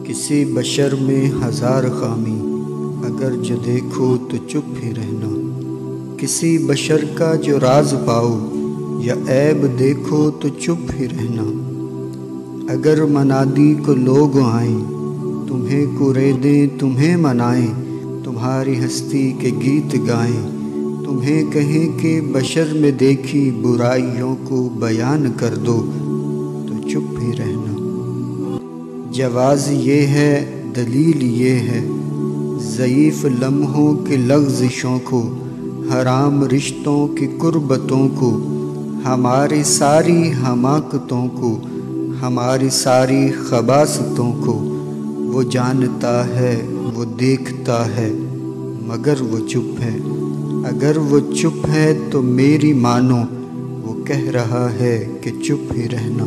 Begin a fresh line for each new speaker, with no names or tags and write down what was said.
किसी बशर में हज़ार खामी, अगर जो देखो तो चुप ही रहना। किसी बशर का जो राज पाओ या ऐब देखो तो चुप ही रहना। अगर मनादी को लोग आएं, तुम्हें कुरेदें तुम्हें मनाएं, तुम्हारी हस्ती के गीत गाएं, तुम्हें कहें कि बशर में देखी बुराइयों को बयान कर दो तो चुप ही रहना। जवाज़ ये है, दलील ये है, ज़ईफ़ लम्हों के लग़ज़िशों को, हराम रिश्तों की कुर्बतों को, हमारी सारी हमाकतों को, हमारी सारी खबासतों को। वो जानता है, वो देखता है, मगर वो चुप है। अगर वो चुप है तो मेरी मानो, वो कह रहा है कि चुप ही रहना।